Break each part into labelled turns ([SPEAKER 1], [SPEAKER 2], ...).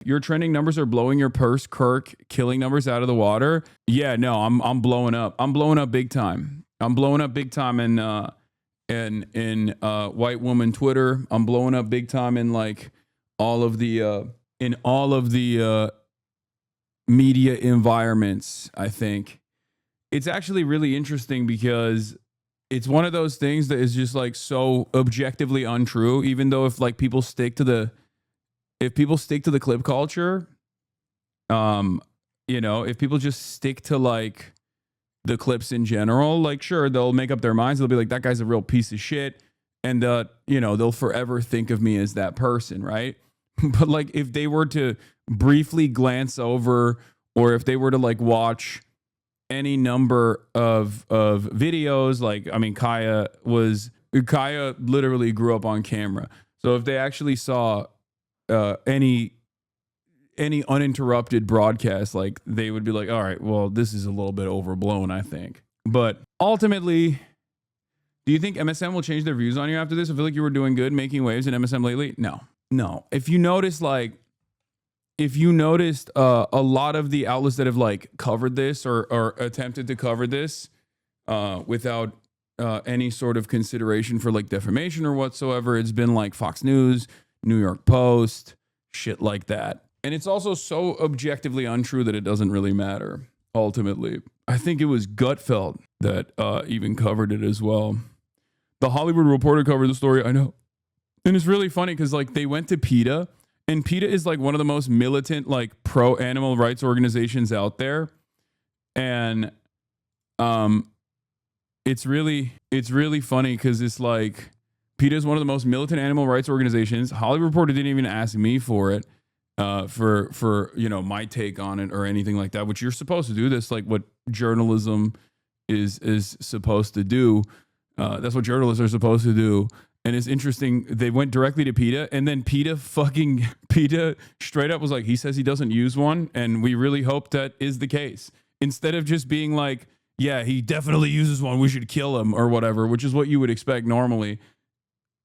[SPEAKER 1] Your trending numbers are blowing your purse, Kirk, killing numbers out of the water. Yeah, no, I'm blowing up. I'm blowing up big time. I'm blowing up big time in white woman Twitter. I'm blowing up big time in like all of the media environments. I think it's actually really interesting because it's one of those things that is just like so objectively untrue. Even though if like people stick to the clip culture, if people just stick to like the clips in general, like sure, they'll make up their minds. They'll be like, that guy's a real piece of shit. And, they'll forever think of me as that person. Right. But like, if they were to briefly glance over, or if they were to like watch any number of videos, like, I mean, Kaya literally grew up on camera. So if they actually saw any uninterrupted broadcast, like they would be like, all right, well, this is a little bit overblown, I think. But ultimately, do you think MSM will change their views on you after this? I feel like you were doing good making waves in MSM lately. No. If you noticed a lot of the outlets that have like covered this or attempted to cover this without any sort of consideration for like defamation or whatsoever, it's been like Fox News, New York Post, shit like that. And it's also so objectively untrue that it doesn't really matter, ultimately. I think it was Gutfeld that even covered it as well. The Hollywood Reporter covered the story, I know. And it's really funny because like they went to PETA, and PETA is like one of the most militant, like pro animal rights organizations out there. And it's really funny because it's like PETA is one of the most militant animal rights organizations. Hollywood Reporter didn't even ask me for it, for my take on it or anything like that, which you're supposed to do. That's like what journalism is supposed to do. That's what journalists are supposed to do. And it's interesting. They went directly to PETA, and then PETA straight up was like, he says he doesn't use one, and we really hope that is the case. Instead of just being like, yeah, he definitely uses one, we should kill him or whatever, which is what you would expect normally.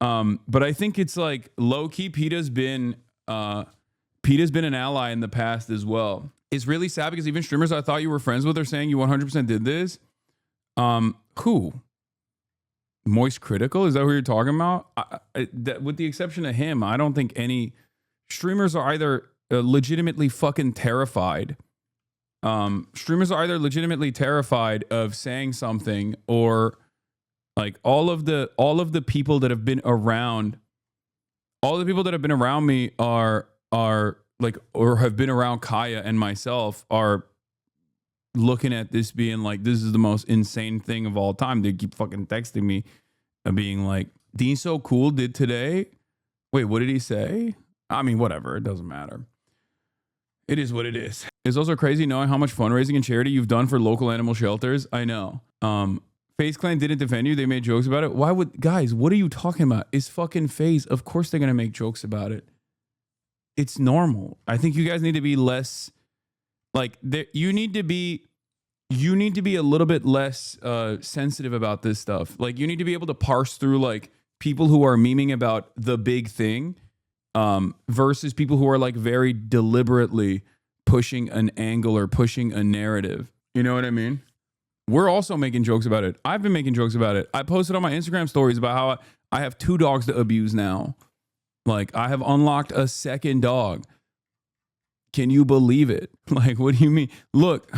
[SPEAKER 1] But I think it's like low key. PETA's been an ally in the past as well. It's really sad because even streamers I thought you were friends with are saying you 100% did this. Who? Moist Critical? Is that who you're talking about? With the exception of him, I don't think any streamers are either legitimately fucking terrified. Streamers are either legitimately terrified of saying something, or like all of the people that have been around, all the people that have been around me are like, or have been around Kaya and myself, are looking at this being like, this is the most insane thing of all time. They keep fucking texting me and being like, Dean's so cool did today. Wait, what did he say? I mean, whatever. It doesn't matter. It is what it is. It's also crazy knowing how much fundraising and charity you've done for local animal shelters. I know. FaZe Clan didn't defend you. They made jokes about it. Why would, guys, what are you talking about? It's fucking FaZe. Of course they're going to make jokes about it. It's normal. I think you guys need to be less like, you need to be a little bit less sensitive about this stuff. Like, you need to be able to parse through like people who are memeing about the big thing versus people who are like very deliberately pushing an angle or pushing a narrative. You know what I mean? We're also making jokes about it. I've been making jokes about it. I posted on my Instagram stories about how I have 2 dogs to abuse now. Like, I have unlocked a second dog. Can you believe it? Like, what do you mean? Look,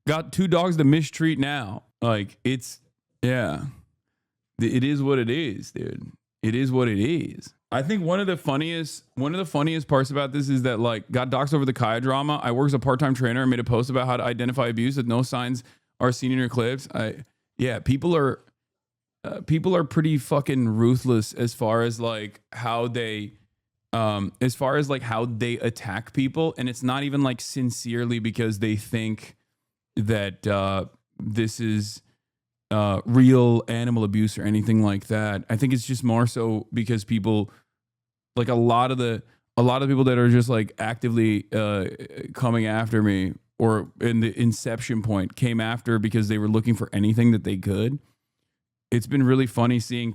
[SPEAKER 1] got 2 dogs to mistreat now. Like, it's, yeah. It is what it is, dude. It is what it is. I think one of the funniest parts about this is that, like, got doxxed over the Kaya drama. I work as a part-time trainer and made a post about how to identify abuse that no signs are seen in your clips. People are pretty fucking ruthless as far as like how they attack people, and it's not even like sincerely because they think that this is real animal abuse or anything like that. I think it's just more so because people, like a lot of the people that are just like actively coming after me, or in the inception point came after because they were looking for anything that they could. It's been really funny seeing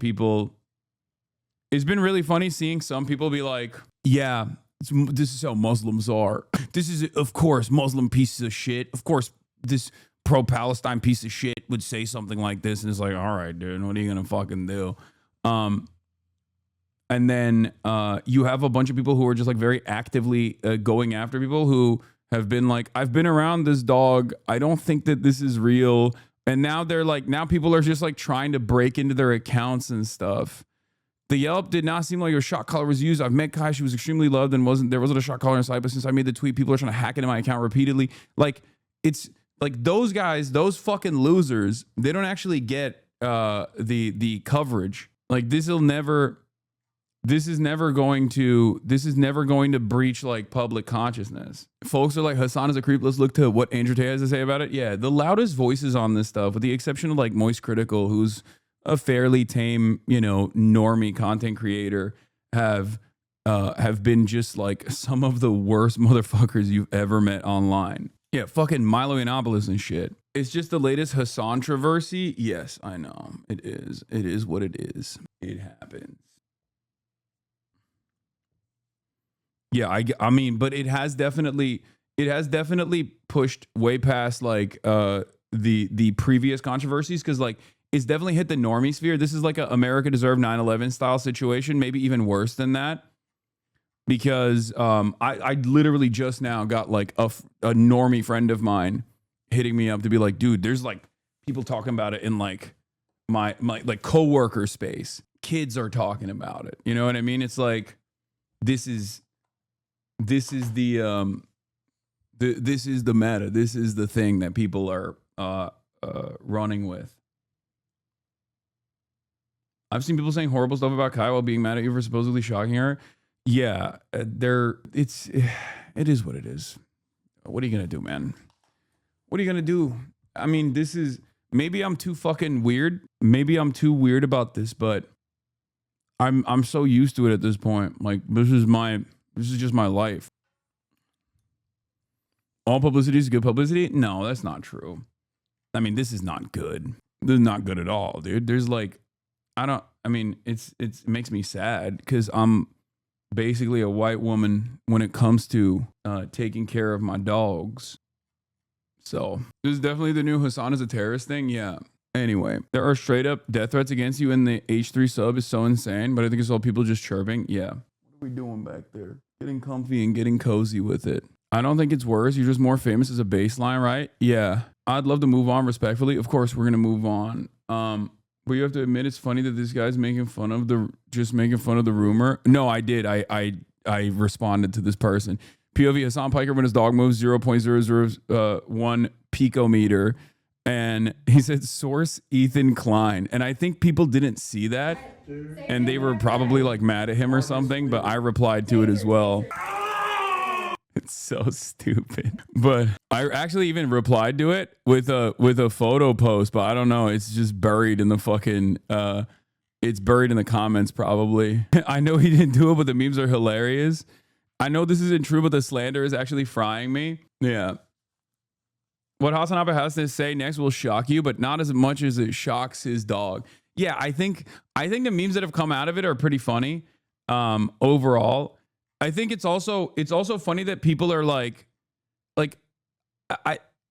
[SPEAKER 1] some people be like, yeah, This is how Muslims are. This is, of course, Muslim pieces of shit. Of course, this pro-Palestine piece of shit would say something like this, and it's like, all right, dude, what are you gonna fucking do? And then you have a bunch of people who are just like very actively going after people who have been like, I've been around this dog. I don't think that this is real. And now they're like, now people are just like trying to break into their accounts and stuff. The Yelp did not seem like a shock collar was used. I've met Kai. She was extremely loved and there wasn't a shock collar inside. But since I made the tweet, people are trying to hack into my account repeatedly. Like, it's like those guys, those fucking losers, they don't actually get the coverage. Like this is never going to breach like public consciousness. Folks are like, Hassan is a creep. Let's look to what Andrew Tate has to say about it. Yeah, the loudest voices on this stuff, with the exception of like Moist Critical, who's a fairly tame, normie content creator, have been just like some of the worst motherfuckers you've ever met online. Yeah, fucking Milo Yiannopoulos and shit. It's just the latest Hassan controversy. Yes, I know. It is. It is what it is. It happens. Yeah, I mean, but it has definitely pushed way past like the previous controversies, because like it's definitely hit the normie sphere. This is like a America Deserved 9/11 style situation, maybe even worse than that. Because I literally just now got like a normie friend of mine hitting me up to be like, dude, there's like people talking about it in like my like coworker space. Kids are talking about it. You know what I mean? It's like this is the meta. This is the thing that people are running with. I've seen people saying horrible stuff about Kai while being mad at you for supposedly shocking her. Yeah, it is what it is. What are you gonna do, man? What are you gonna do? I mean, maybe I'm too fucking weird. Maybe I'm too weird about this, but I'm so used to it at this point. Like this is just my life. All publicity is good publicity? No, that's not true. I mean, this is not good. This is not good at all, dude. There's like, it makes me sad because I'm basically a white woman when it comes to taking care of my dogs. So this is definitely the new Hassan is a terrorist thing. Yeah. Anyway, there are straight up death threats against you, and the H3 sub is so insane, but I think it's all people just chirping. Yeah. What are we doing back there? Getting comfy and getting cozy with it. I don't think it's worse. You're just more famous as a baseline, right? Yeah. I'd love to move on respectfully. Of course, we're going to move on. But you have to admit it's funny that this guy's making fun of the rumor. No, I did. I responded to this person. POV Hassan Piker when his dog moves 0.001 picometer. And he said source Ethan Klein. And I think people didn't see that. And they were probably like mad at him or something. But I replied to it as well. It's so stupid. But I actually even replied to it with a photo post, but I don't know. It's just buried in the fucking it's buried in the comments probably. I know he didn't do it, but the memes are hilarious. I know this isn't true, but the slander is actually frying me. Yeah. What Hasanabi has to say next will shock you, but not as much as it shocks his dog. Yeah, I think the memes that have come out of it are pretty funny. Overall. I think it's also funny that people are like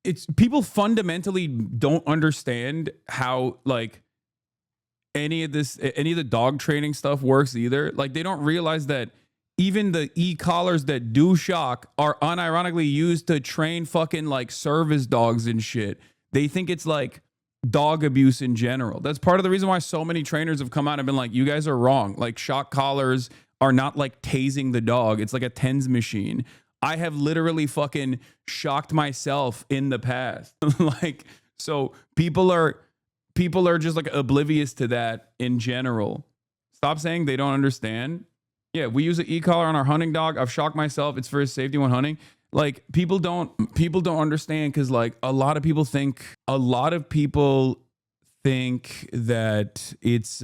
[SPEAKER 1] it's people fundamentally don't understand how like any of the dog training stuff works either. Like they don't realize that even the e-collars that do shock are unironically used to train fucking like service dogs and shit. They think it's like dog abuse in general. That's part of the reason why so many trainers have come out and been like, you guys are wrong. Like shock collars are not like tasing the dog. It's like a TENS machine. I have literally fucking shocked myself in the past. Like, so people are just like oblivious to that in general. Stop saying they don't understand. Yeah, we use an e-collar on our hunting dog. I've shocked myself. It's for his safety when hunting. Like people don't understand because like a lot of people think that it's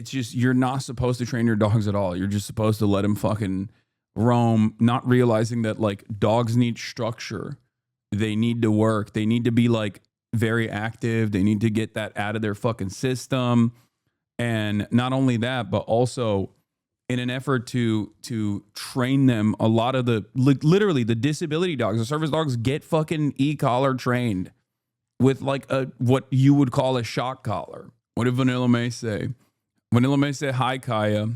[SPEAKER 1] just, you're not supposed to train your dogs at all. You're just supposed to let them fucking roam, not realizing that like dogs need structure. They need to work. They need to be like very active. They need to get that out of their fucking system. And not only that, but also in an effort to train them. A lot of the literally the disability dogs, the service dogs, get fucking e-collar trained with like a what you would call a shock collar. What did Vanilla May say? Vanilla May say, "Hi, Kaya."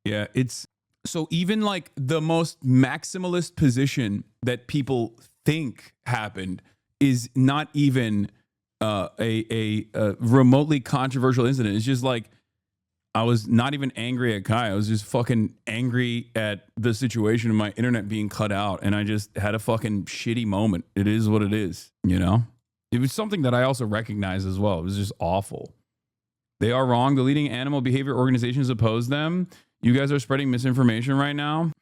[SPEAKER 1] Yeah, it's so even like the most maximalist position that people think happened is not even a remotely controversial incident. It's just like I was not even angry at Kai. I was just fucking angry at the situation of my internet being cut out, and I just had a fucking shitty moment. It is what it is, you know? It was something that I also recognize as well. It was just awful. They are wrong. The leading animal behavior organizations oppose them. You guys are spreading misinformation right now.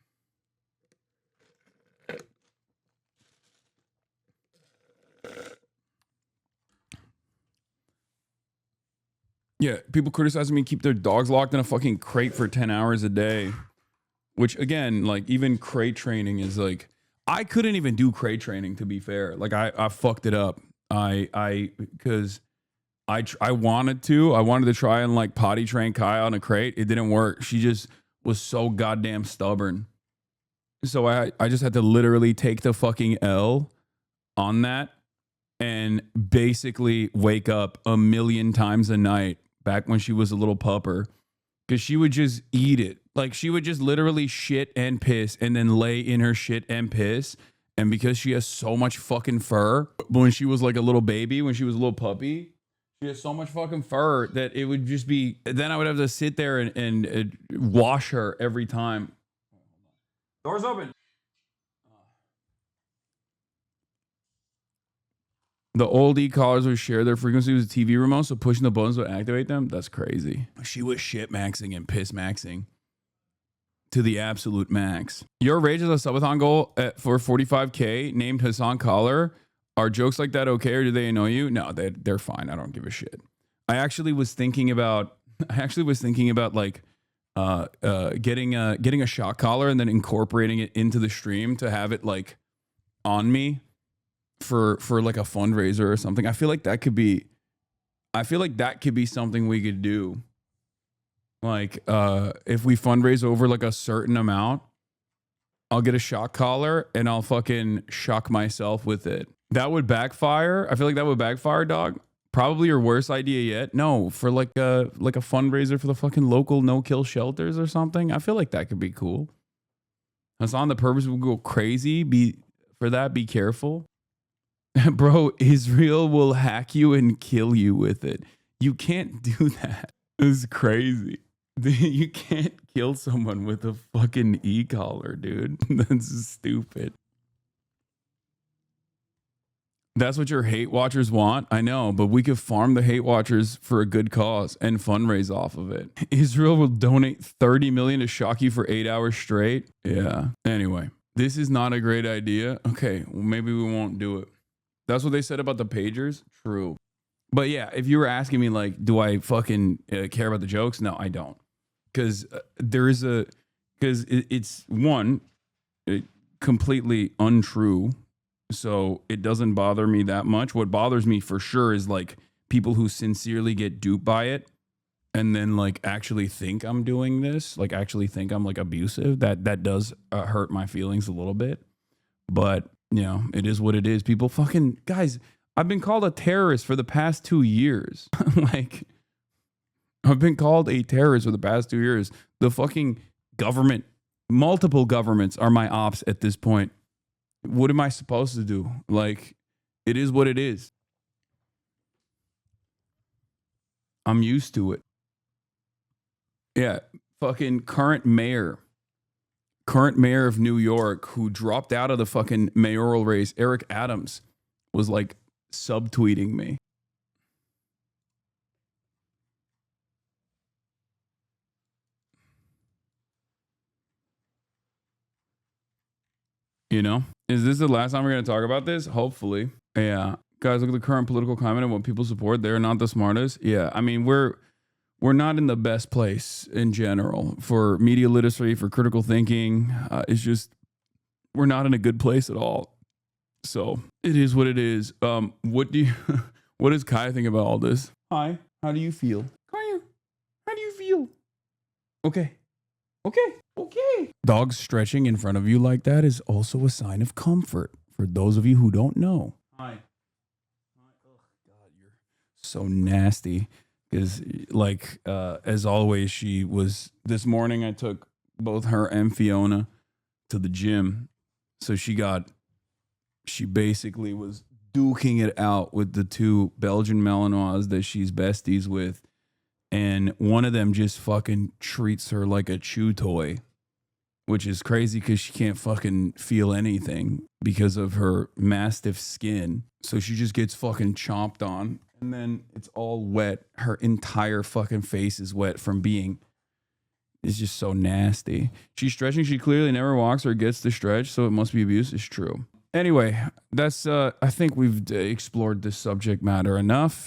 [SPEAKER 1] Yeah, people criticizing me keep their dogs locked in a fucking crate for 10 hours a day. Which again, like even crate training is like, I couldn't even do crate training, to be fair. Like I fucked it up. Because I wanted to try and like potty train Kai on a crate. It didn't work. She just was so goddamn stubborn. So I just had to literally take the fucking L on that and basically wake up a million times a night back when she was a little pupper, because she would just eat it. Like she would just literally shit and piss and then lay in her shit and piss. And because she has so much fucking fur, when she was like a little baby, when she was a little puppy, she has so much fucking fur that it would just be, then I would have to sit there and wash her every time. Doors open. The old e-collars would share their frequency with TV remote, so pushing the buttons would activate them. That's crazy. She was shit maxing and piss maxing to the absolute max. Your Rage is a subathon goal for 45K named Hassan Collar. Are jokes like that okay, or do they annoy you? No, they're fine. I don't give a shit. I actually was thinking about like getting a shock collar and then incorporating it into the stream to have it like on me for like a fundraiser or something. I feel like that could be something we could do. Like if we fundraise over like a certain amount, I'll get a shock collar and I'll fucking shock myself with it. That would backfire. I feel like that would backfire, dog. Probably your worst idea yet. No, for like a fundraiser for the fucking local no-kill shelters or something. I feel like that could be cool. Hassan, the purpose will go crazy. Be careful. Bro, Israel will hack you and kill you with it. You can't do that. It's crazy. You can't kill someone with a fucking e-collar, dude. That's stupid. That's what your hate watchers want. I know, but we could farm the hate watchers for a good cause and fundraise off of it. Israel will donate 30 million to shock you for 8 hours straight. Yeah. Anyway, this is not a great idea. Okay, well, maybe we won't do it. That's what they said about the pagers. True. But yeah, if you were asking me like, do I fucking care about the jokes? No, I don't. Because it's one, completely untrue. So it doesn't bother me that much. What bothers me for sure is like people who sincerely get duped by it and then like actually think I'm doing this, like actually think I'm like abusive. That does hurt my feelings a little bit. But, you know, it is what it is. People fucking, guys, I've been called a terrorist for the past 2 years. Like, I've been called a terrorist for the past 2 years. The fucking government, multiple governments are my ops at this point. What am I supposed to do? Like, it is what it is. I'm used to it. Yeah, fucking current mayor of New York who dropped out of the fucking mayoral race, Eric Adams, was like subtweeting me. You know, is this the last time we're going to talk about this? Hopefully. Yeah. Guys, look at the current political climate and what people support. They're not the smartest. Yeah. I mean, we're not in the best place in general for media literacy, for critical thinking. It's just, we're not in a good place at all. So it is what it is. What does Kai think about all this? Hi, how do you feel? Kaya, how do you feel? Okay. Okay. Dogs stretching in front of you like that is also a sign of comfort. For those of you who don't know. Hi. Oh, God, you're so nasty. Because, like, as always, this morning I took both her and Fiona to the gym. So she basically was duking it out with the two Belgian Malinois that she's besties with. And one of them just fucking treats her like a chew toy, which is crazy because she can't fucking feel anything because of her mastiff skin. So she just gets fucking chomped on. And then it's all wet. Her entire fucking face is wet from being... It's just so nasty. She's stretching. She clearly never walks or gets to stretch, so it must be abuse. It's true. Anyway, that's I think we've explored this subject matter enough.